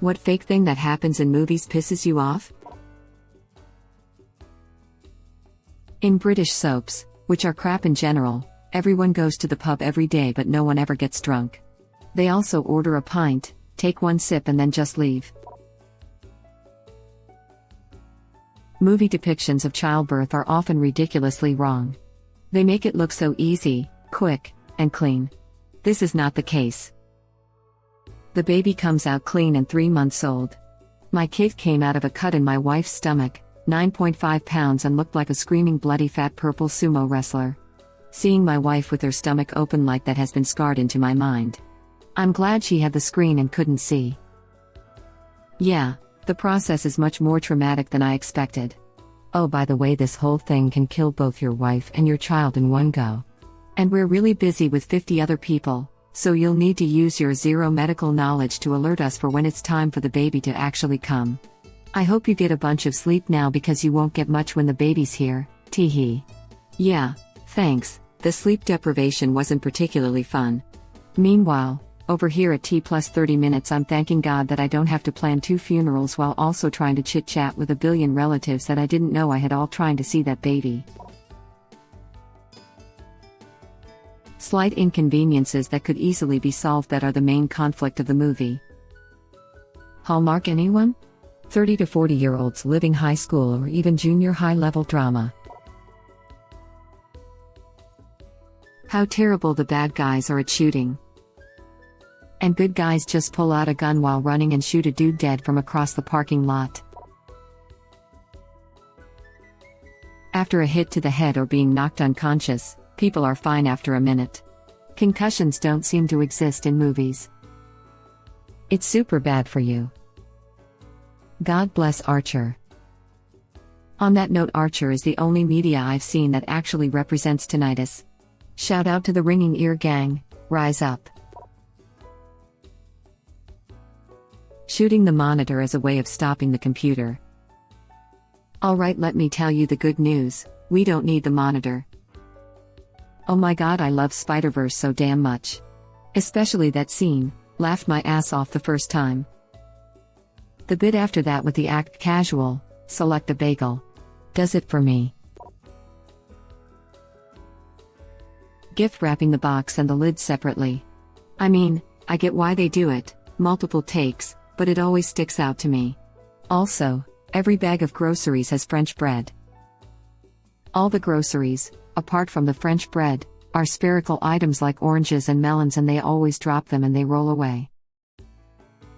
What fake thing that happens in movies pisses you off? In British soaps, which are crap in general, everyone goes to the pub every day but no one ever gets drunk. They also order a pint, take one sip and then just leave. Movie depictions of childbirth are often ridiculously wrong. They make it look so easy, quick, and clean. This is not the case. The baby comes out clean and 3 months old. My kid came out of a cut in my wife's stomach, 9.5 pounds, and looked like a screaming bloody fat purple sumo wrestler. Seeing my wife with her stomach open like that has been scarred into my mind. I'm glad she had the screen and couldn't see. Yeah, the process is much more traumatic than I expected. Oh, by the way, this whole thing can kill both your wife and your child in one go. And we're really busy with 50 other people, so you'll need to use your zero medical knowledge to alert us for when it's time for the baby to actually come. I hope you get a bunch of sleep now because you won't get much when the baby's here, teehee. Yeah, thanks, the sleep deprivation wasn't particularly fun. Meanwhile, over here at T+30 minutes I'm thanking God that I don't have to plan 2 funerals while also trying to chit-chat with a billion relatives that I didn't know I had all trying to see that baby. Slight inconveniences that could easily be solved that are the main conflict of the movie. Hallmark anyone? 30 to 40-year-olds living high school or even junior high-level drama. How terrible the bad guys are at shooting. And good guys just pull out a gun while running and shoot a dude dead from across the parking lot. After a hit to the head or being knocked unconscious, people are fine after a minute. Concussions don't seem to exist in movies. It's super bad for you. God bless Archer. On that note, Archer is the only media I've seen that actually represents tinnitus. Shout out to the ringing ear gang, rise up. Shooting the monitor as a way of stopping the computer. Alright, let me tell you the good news, we don't need the monitor. Oh my god, I love Spider-Verse so damn much. Especially that scene, laughed my ass off the first time. The bit after that with the act casual, select a bagel. Does it for me. Gift wrapping the box and the lid separately. I mean, I get why they do it, multiple takes, but it always sticks out to me. Also, every bag of groceries has French bread. All the groceries, apart from the French bread, are spherical items like oranges and melons, and they always drop them and they roll away.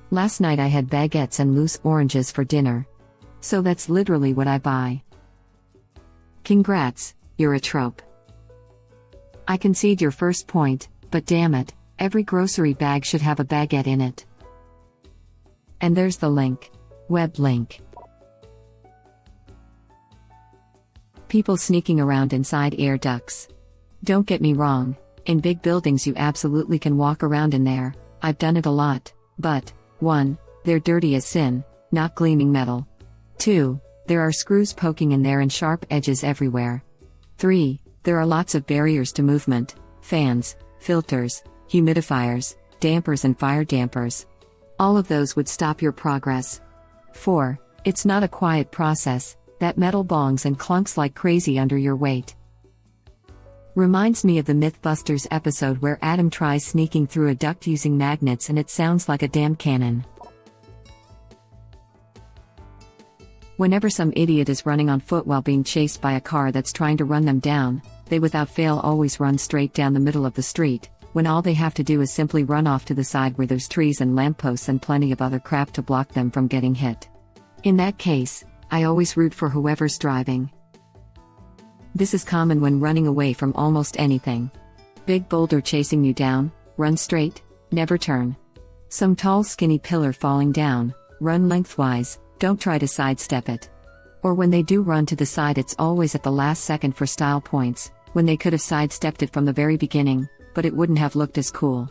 Last night I had baguettes and loose oranges for dinner. So that's literally what I buy. Congrats, you're a trope. I concede your first point, but damn it, every grocery bag should have a baguette in it. And there's the link. Web link. People sneaking around inside air ducts. Don't get me wrong, in big buildings you absolutely can walk around in there, I've done it a lot, but 1. They're dirty as sin, not gleaming metal. 2. There are screws poking in there and sharp edges everywhere. 3. There are lots of barriers to movement, fans, filters, humidifiers, dampers and fire dampers. All of those would stop your progress. 4. It's not a quiet process, that metal bongs and clunks like crazy under your weight. Reminds me of the Mythbusters episode where Adam tries sneaking through a duct using magnets and it sounds like a damn cannon. Whenever some idiot is running on foot while being chased by a car that's trying to run them down, they without fail always run straight down the middle of the street, when all they have to do is simply run off to the side where there's trees and lampposts and plenty of other crap to block them from getting hit. In that case, I always root for whoever's driving. This is common when running away from almost anything. Big boulder chasing you down, run straight, never turn. Some tall skinny pillar falling down, run lengthwise, don't try to sidestep it. Or when they do run to the side, it's always at the last second for style points, when they could have sidestepped it from the very beginning, but it wouldn't have looked as cool.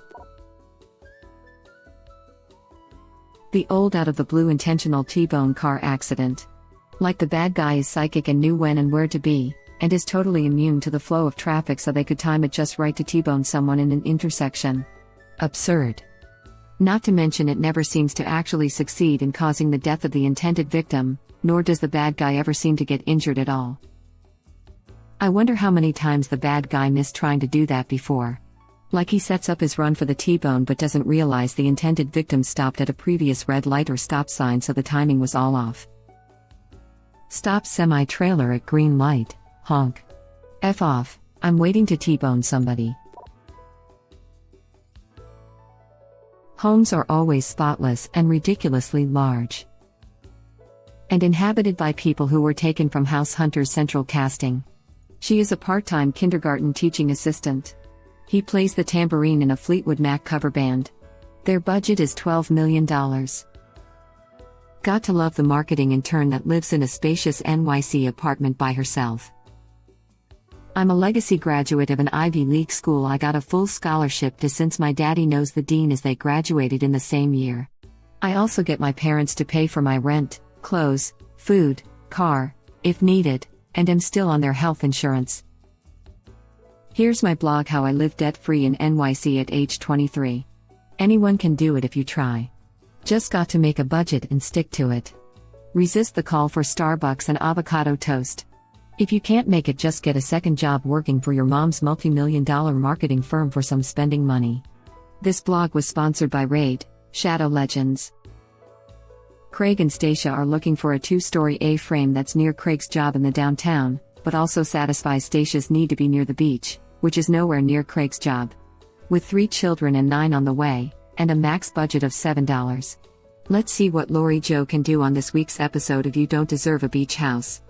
The old out of the blue intentional T-bone car accident. Like the bad guy is psychic and knew when and where to be, and is totally immune to the flow of traffic so they could time it just right to T-bone someone in an intersection. Absurd. Not to mention it never seems to actually succeed in causing the death of the intended victim, nor does the bad guy ever seem to get injured at all. I wonder how many times the bad guy missed trying to do that before. Like he sets up his run for the T-bone but doesn't realize the intended victim stopped at a previous red light or stop sign, so the timing was all off. Stop semi-trailer at green light, honk. F off, I'm waiting to T-bone somebody. Homes are always spotless and ridiculously large. And inhabited by people who were taken from House Hunter's central casting. She is a part-time kindergarten teaching assistant. He plays the tambourine in a Fleetwood Mac cover band. Their budget is $12 million. Got to love the marketing intern that lives in a spacious NYC apartment by herself. I'm a legacy graduate of an Ivy League school. I got a full scholarship to since my daddy knows the dean as they graduated in the same year. I also get my parents to pay for my rent, clothes, food, car, if needed, and am still on their health insurance. Here's my blog: How I Live Debt-Free in NYC at age 23. Anyone can do it if you try. Just got to make a budget and stick to it. Resist the call for Starbucks and avocado toast. If you can't make it, just get a second job working for your mom's multi-million-dollar marketing firm for some spending money. This blog was sponsored by Raid Shadow Legends. Craig and Stacia are looking for a 2-story A-frame that's near Craig's job in the downtown, but also satisfies Stacia's need to be near the beach, which is nowhere near Craig's job. With 3 children and 9 on the way, and a max budget of $7. Let's see what Lori Jo can do on this week's episode of You Don't Deserve a Beach House.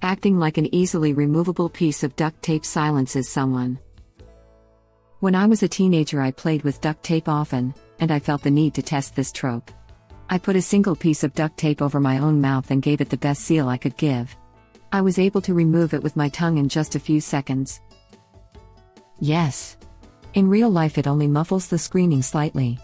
Acting like an easily removable piece of duct tape silences someone. When I was a teenager, I played with duct tape often, and I felt the need to test this trope. I put a single piece of duct tape over my own mouth and gave it the best seal I could give. I was able to remove it with my tongue in just a few seconds. Yes. In real life, it only muffles the screaming slightly.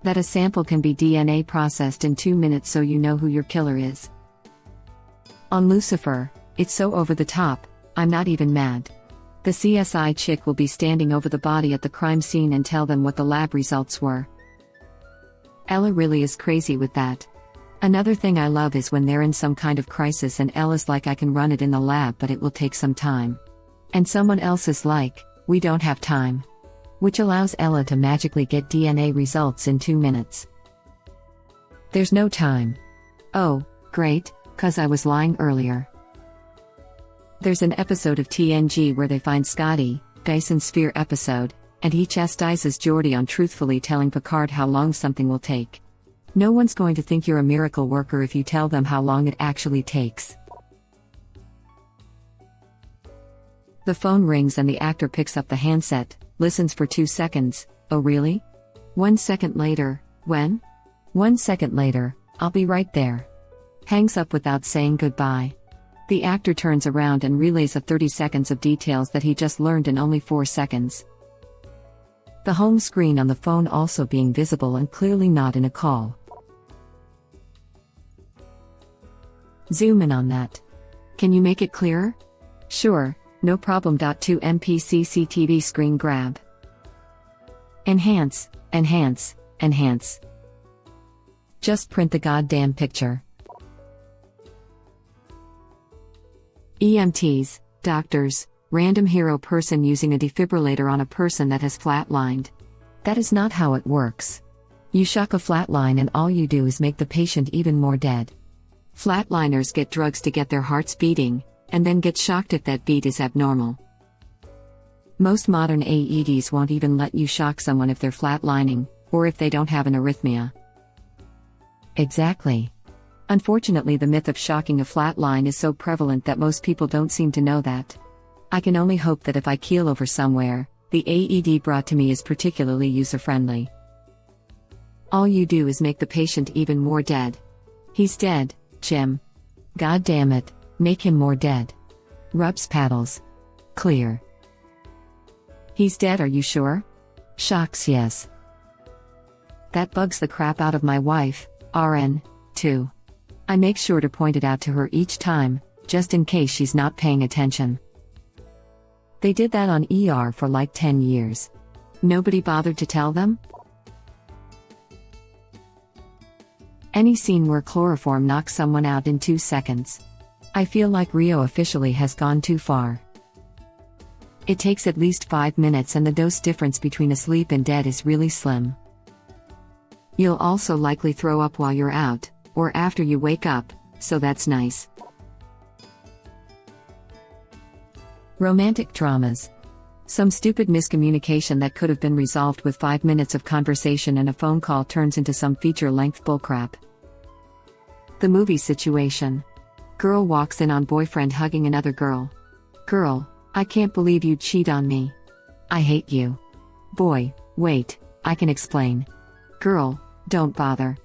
That a sample can be DNA processed in 2 minutes so you know who your killer is. On Lucifer, it's so over the top, I'm not even mad. The CSI chick will be standing over the body at the crime scene and tell them what the lab results were. Ella really is crazy with that. Another thing I love is when they're in some kind of crisis and Ella's like, I can run it in the lab but it will take some time. And someone else is like, we don't have time. Which allows Ella to magically get DNA results in 2 minutes. There's no time. Oh, great, 'cause I was lying earlier. There's an episode of TNG where they find Scotty, Dyson Sphere episode, and he chastises Geordi on truthfully telling Picard how long something will take. No one's going to think you're a miracle worker if you tell them how long it actually takes. The phone rings and the actor picks up the handset, listens for 2 seconds. Oh really? 1 second later, when? 1 second later, I'll be right there. Hangs up without saying goodbye. The actor turns around and relays 30 seconds of details that he just learned in only 4 seconds. The home screen on the phone also being visible and clearly not in a call. Zoom in on that. Can you make it clearer? Sure, no problem. 2 MP CCTV screen grab. Enhance, enhance, enhance. Just print the goddamn picture. EMTs, doctors, random hero person using a defibrillator on a person that has flatlined. That is not how it works. You shock a flatline and all you do is make the patient even more dead. Flatliners get drugs to get their hearts beating, and then get shocked if that beat is abnormal. Most modern AEDs won't even let you shock someone if they're flatlining, or if they don't have an arrhythmia. Exactly. Unfortunately, the myth of shocking a flatline is so prevalent that most people don't seem to know that. I can only hope that if I keel over somewhere, the AED brought to me is particularly user-friendly. All you do is make the patient even more dead. He's dead, Jim. God damn it, make him more dead. Rubs paddles. Clear. He's dead, are you sure? Shocks, yes. That bugs the crap out of my wife, RN, too. I make sure to point it out to her each time, just in case she's not paying attention. They did that on ER for like 10 years. Nobody bothered to tell them? Any scene where chloroform knocks someone out in 2 seconds. I feel like Rio officially has gone too far. It takes at least 5 minutes and the dose difference between asleep and dead is really slim. You'll also likely throw up while you're out, or after you wake up, so that's nice. Romantic dramas. Some stupid miscommunication that could have been resolved with 5 minutes of conversation and a phone call turns into some feature-length bullcrap. The movie situation. Girl walks in on boyfriend hugging another girl. Girl, I can't believe you'd cheat on me. I hate you. Boy, wait, I can explain. Girl, don't bother.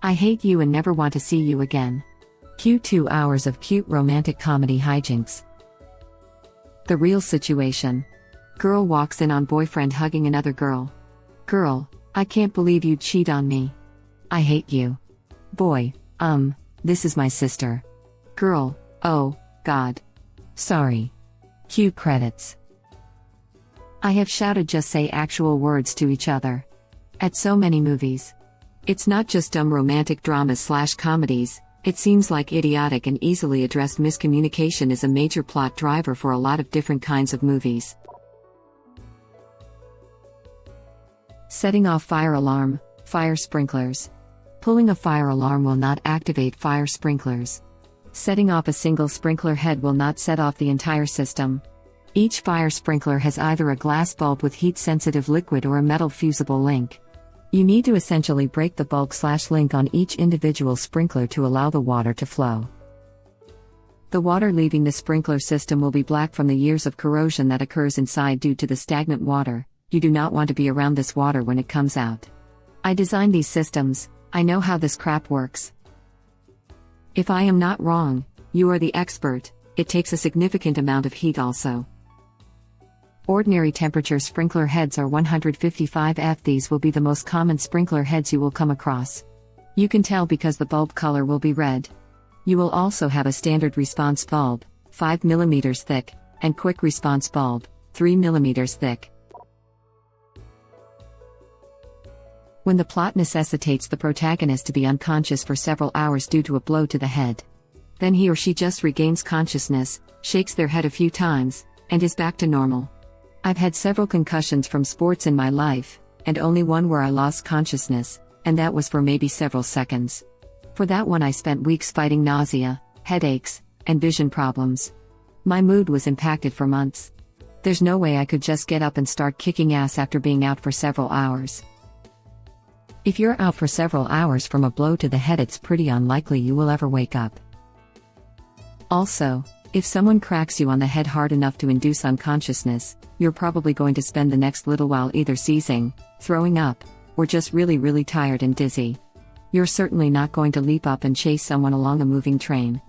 I hate you and never want to see you again. Cue 2 hours of cute romantic comedy hijinks. The real situation. Girl walks in on boyfriend hugging another girl. Girl, I can't believe you'd cheat on me. I hate you. Boy, this is my sister. Girl, oh, God. Sorry. Cue credits. I have shouted just say actual words to each other. At so many movies. It's not just dumb romantic dramas/comedies, it seems like idiotic and easily addressed miscommunication is a major plot driver for a lot of different kinds of movies. Setting off fire alarm, fire sprinklers. Pulling a fire alarm will not activate fire sprinklers. Setting off a single sprinkler head will not set off the entire system. Each fire sprinkler has either a glass bulb with heat-sensitive liquid or a metal fusible link. You need to essentially break the bulb/link on each individual sprinkler to allow the water to flow. The water leaving the sprinkler system will be black from the years of corrosion that occurs inside due to the stagnant water. You do not want to be around this water when it comes out. I designed these systems, I know how this crap works. If I am not wrong, you are the expert, it takes a significant amount of heat also. Ordinary temperature sprinkler heads are 155 F. These will be the most common sprinkler heads you will come across. You can tell because the bulb color will be red. You will also have a standard response bulb, 5 mm thick, and quick response bulb, 3 mm thick. When the plot necessitates the protagonist to be unconscious for several hours due to a blow to the head. Then he or she just regains consciousness, shakes their head a few times, and is back to normal. I've had several concussions from sports in my life, and only one where I lost consciousness, and that was for maybe several seconds. For that one I spent weeks fighting nausea, headaches, and vision problems. My mood was impacted for months. There's no way I could just get up and start kicking ass after being out for several hours. If you're out for several hours from a blow to the head, it's pretty unlikely you will ever wake up. Also, if someone cracks you on the head hard enough to induce unconsciousness, you're probably going to spend the next little while either seizing, throwing up, or just really tired and dizzy. You're certainly not going to leap up and chase someone along a moving train.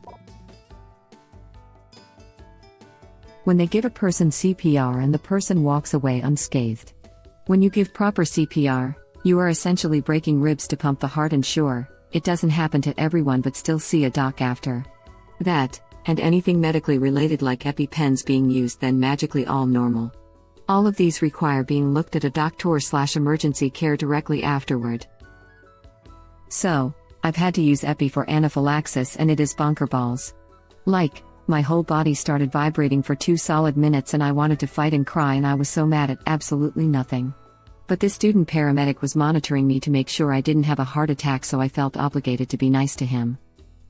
When they give a person CPR and the person walks away unscathed. When you give proper CPR, you are essentially breaking ribs to pump the heart, and sure, it doesn't happen to everyone, but still see a doc after that, and anything medically related like EpiPens being used, then magically all normal. All of these require being looked at a doctor/emergency care directly afterward. So, I've had to use Epi for anaphylaxis and it is bonkerballs. Like, my whole body started vibrating for 2 solid minutes and I wanted to fight and cry, and I was so mad at absolutely nothing. But this student paramedic was monitoring me to make sure I didn't have a heart attack, so I felt obligated to be nice to him.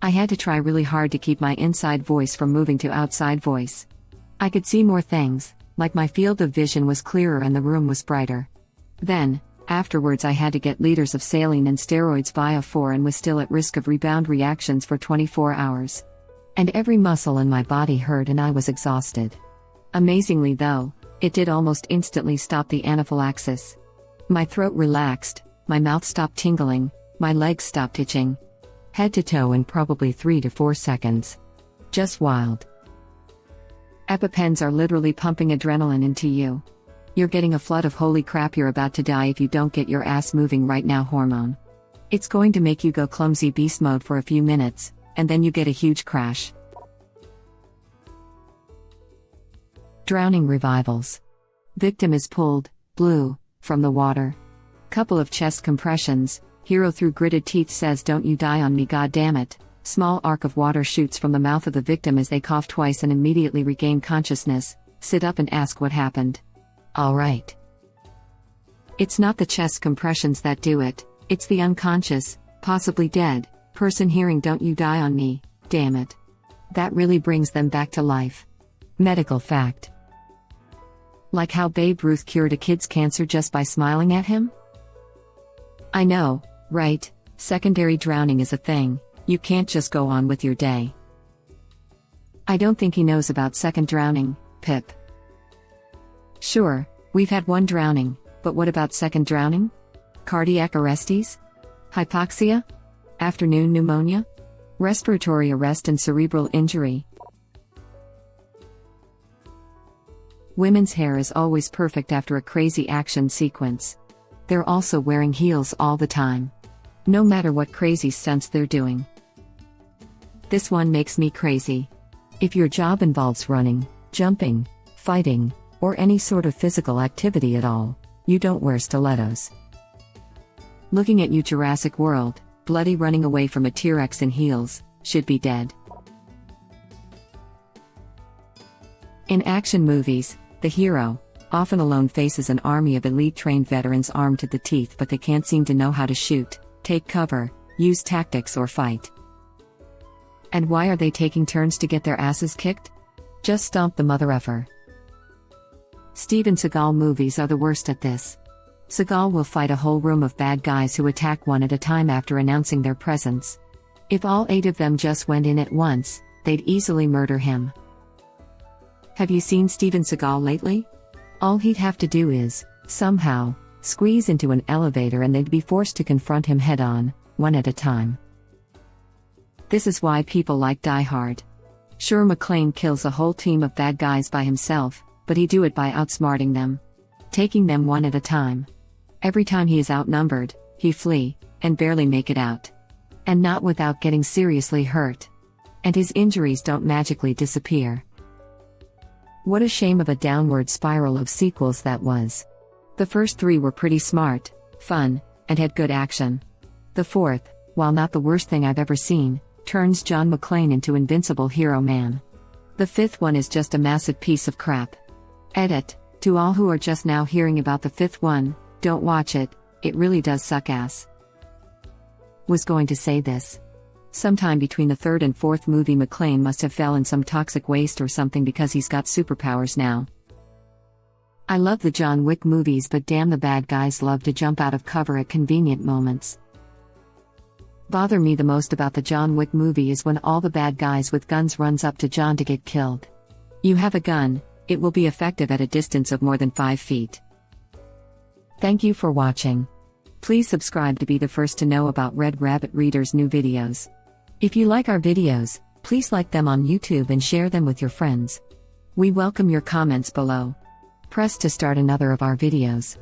I had to try really hard to keep my inside voice from moving to outside voice. I could see more things, like my field of vision was clearer and the room was brighter. Then, afterwards I had to get liters of saline and steroids via 4 and was still at risk of rebound reactions for 24 hours. And every muscle in my body hurt and I was exhausted. Amazingly though, it did almost instantly stop the anaphylaxis. My throat relaxed, my mouth stopped tingling, my legs stopped itching. Head to toe in probably 3 to 4 seconds. Just wild. EpiPens are literally pumping adrenaline into you. You're getting a flood of holy crap, you're about to die if you don't get your ass moving right now hormone. It's going to make you go clumsy beast mode for a few minutes, and then you get a huge crash. Drowning revivals. Victim is pulled, blue, from the water. Couple of chest compressions. Hero through gritted teeth says, "Don't you die on me, god damn it." Small arc of water shoots from the mouth of the victim as they cough twice and immediately regain consciousness. Sit up and ask what happened. Alright. It's not the chest compressions that do it, it's the unconscious, possibly dead, person hearing "Don't you die on me, damn it." That really brings them back to life. Medical fact. Like how Babe Ruth cured a kid's cancer just by smiling at him? I know, right? Secondary drowning is a thing, you can't just go on with your day. I don't think he knows about second drowning, Pip. Sure, we've had one drowning, but what about second drowning? Cardiac arrestes? Hypoxia? Afternoon pneumonia? Respiratory arrest and cerebral injury? Women's hair is always perfect after a crazy action sequence. They're also wearing heels all the time. No matter what crazy stunts they're doing. This one makes me crazy. If your job involves running, jumping, fighting, or any sort of physical activity at all, you don't wear stilettos. Looking at you, Jurassic World, bloody running away from a T-Rex in heels, should be dead. In action movies, the hero, often alone, faces an army of elite trained veterans armed to the teeth, but they can't seem to know how to shoot, take cover, use tactics, or fight. And why are they taking turns to get their asses kicked? Just stomp the mother effer. Steven Seagal movies are the worst at this. Seagal will fight a whole room of bad guys who attack one at a time after announcing their presence. If all 8 of them just went in at once, they'd easily murder him. Have you seen Steven Seagal lately? All he'd have to do is, somehow, squeeze into an elevator and they'd be forced to confront him head-on, one at a time. This is why people like Die Hard. Sure, McClane kills a whole team of bad guys by himself, but he do it by outsmarting them. Taking them one at a time. Every time he is outnumbered, he flee, and barely make it out. And not without getting seriously hurt. And his injuries don't magically disappear. What a shame of a downward spiral of sequels that was. The first 3 were pretty smart, fun, and had good action. The 4th, while not the worst thing I've ever seen, turns John McClane into Invincible Hero Man. The 5th one is just a massive piece of crap. Edit, to all who are just now hearing about the 5th one, don't watch it, it really does suck ass. Was going to say this. Sometime between the 3rd and 4th movie, McClane must have fell in some toxic waste or something because he's got superpowers now. I love the John Wick movies, but damn, the bad guys love to jump out of cover at convenient moments. Bother me the most about the John Wick movie is when all the bad guys with guns runs up to John to get killed. You have a gun, it will be effective at a distance of more than 5 feet. Thank you for watching. Please subscribe to be the first to know about Red Rabbit Reader's new videos. If you like our videos, please like them on YouTube and share them with your friends. We welcome your comments below. Press to start another of our videos.